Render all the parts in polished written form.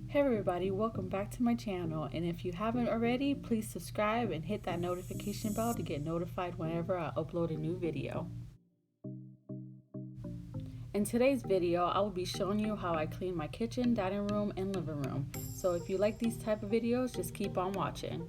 Hey everybody, welcome back to my channel, and if you haven't already, please subscribe and hit that notification bell to get notified whenever I upload a new video. In today's video, I will be showing you how I clean my kitchen, dining room, and living room. So if you like these type of videos, just keep on watching.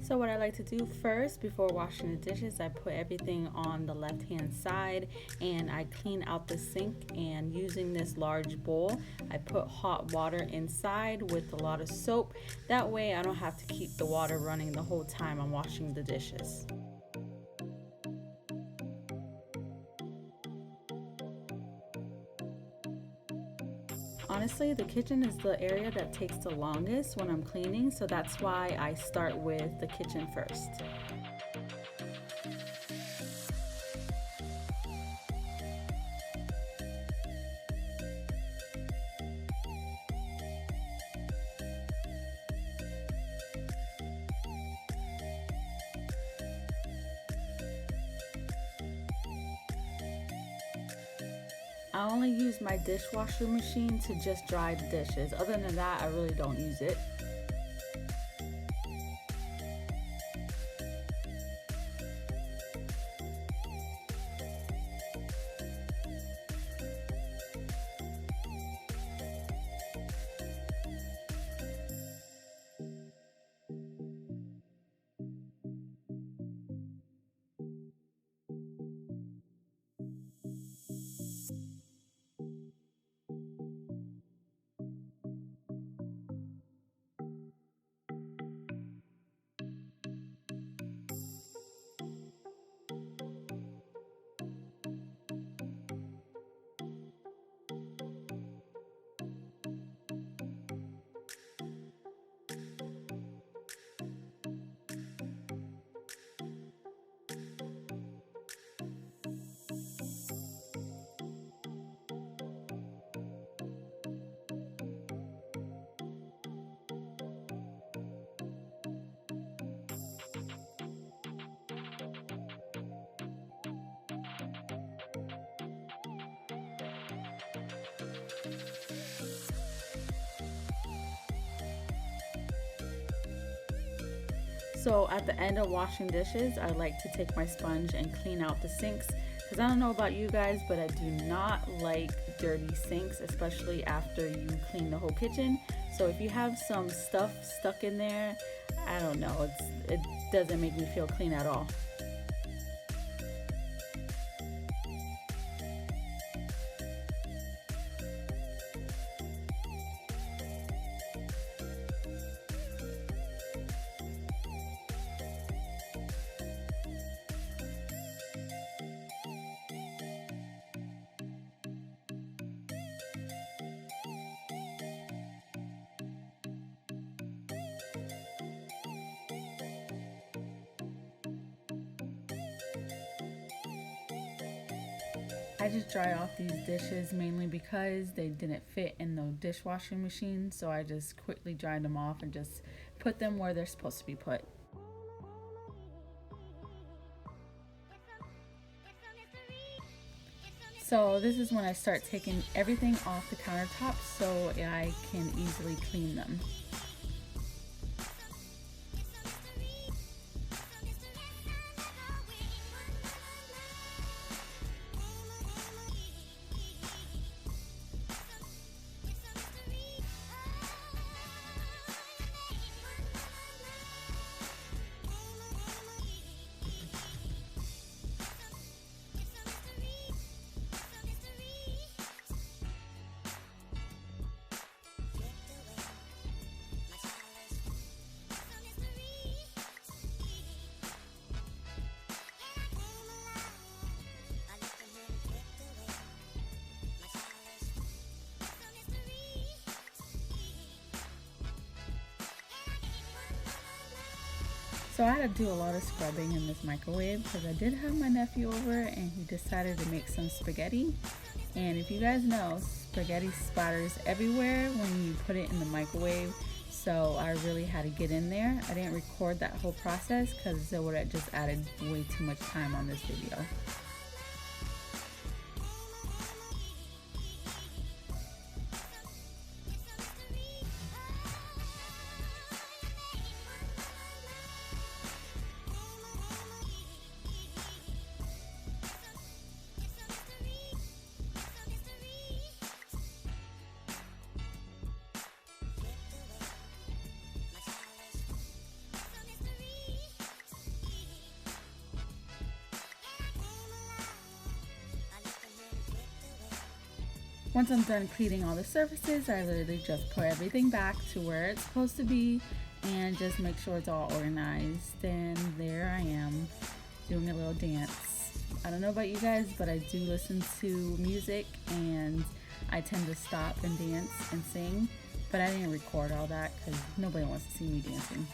So what I like to do first before washing the dishes, I put everything on the left hand side and I clean out the sink, and using this large bowl I put hot water inside with a lot of soap. That way I don't have to keep the water running the whole time I'm washing the dishes. Honestly, the kitchen is the area that takes the longest when I'm cleaning, so that's why I start with the kitchen first. I only use my dishwasher machine to just dry the dishes. Other than that, I really don't use it. So at the end of washing dishes, I like to take my sponge and clean out the sinks, because I don't know about you guys, but I do not like dirty sinks, especially after you clean the whole kitchen. So if you have some stuff stuck in there, I don't know, it doesn't make me feel clean at all. I just dry off these dishes mainly because they didn't fit in the dishwashing machine, so I just quickly dried them off and just put them where they're supposed to be put. So this is when I start taking everything off the countertop so I can easily clean them. So I had to do a lot of scrubbing in this microwave because I did have my nephew over and he decided to make some spaghetti. And if you guys know, spaghetti splatters everywhere when you put it in the microwave. So I really had to get in there. I didn't record that whole process because it would have just added way too much time on this video. Once I'm done cleaning all the surfaces, I literally just put everything back to where it's supposed to be and just make sure it's all organized. And there I am doing a little dance. I don't know about you guys, but I do listen to music and I tend to stop and dance and sing, but I didn't record all that because nobody wants to see me dancing.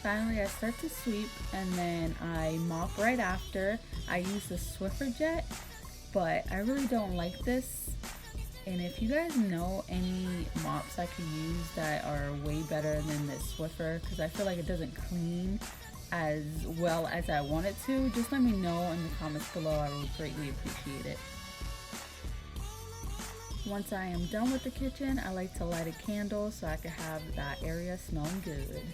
Finally, I start to sweep and then I mop right after. I use the Swiffer jet, but I really don't like this. And if you guys know any mops I could use that are way better than this Swiffer, because I feel like it doesn't clean as well as I want it to, just let me know in the comments below. I would greatly appreciate it. Once I am done with the kitchen, I like to light a candle so I can have that area smelling good.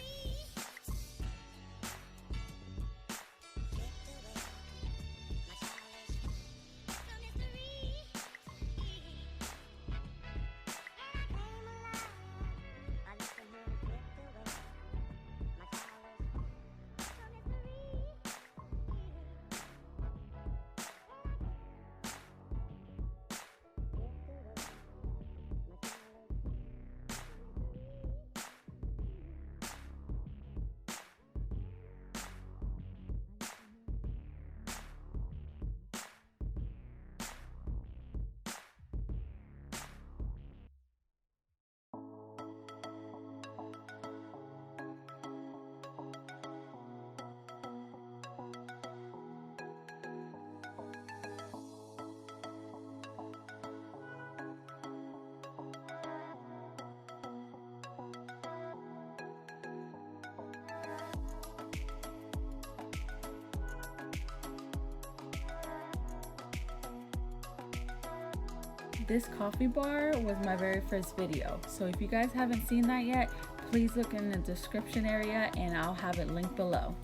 This coffee bar was my very first video, so if you guys haven't seen that yet, please look in the description area and I'll have it linked below.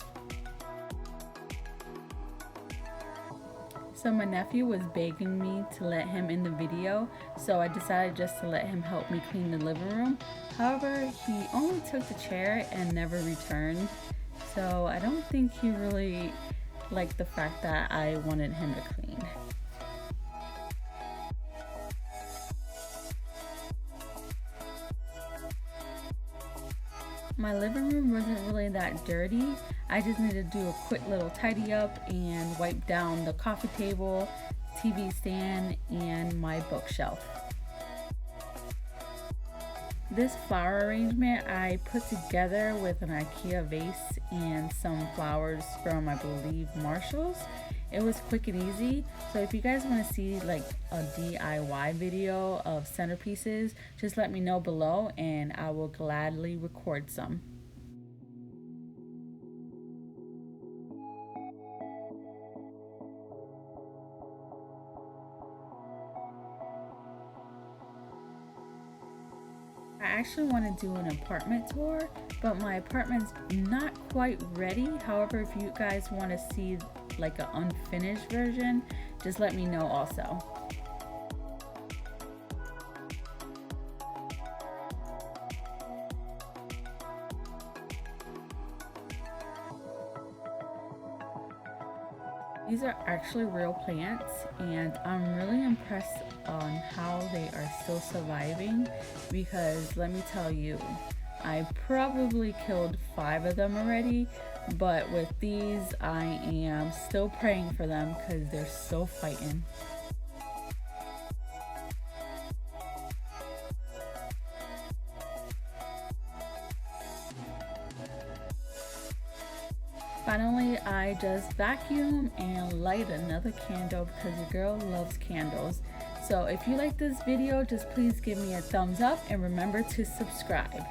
So my nephew was begging me to let him in the video, so I decided just to let him help me clean the living room. However, he only took the chair and never returned, so I don't think he really liked the fact that I wanted him to clean. My living room wasn't really that dirty. I just needed to do a quick little tidy up and wipe down the coffee table, TV stand, and my bookshelf. This flower arrangement I put together with an IKEA vase and some flowers from, I believe, Marshall's. It was quick and easy, so if you guys want to see like a DIY video of centerpieces, just let me know below and I will gladly record some. I actually want to do an apartment tour, but my apartment's not quite ready. However, if you guys want to see like an unfinished version, just let me know also. These are actually real plants and I'm really impressed on how they are still surviving, because let me tell you, I probably killed 5 of them already, but with these I am still praying for them because they're still fighting. Finally, I just vacuum and light another candle because your girl loves candles. So if you like this video, just please give me a thumbs up and remember to subscribe.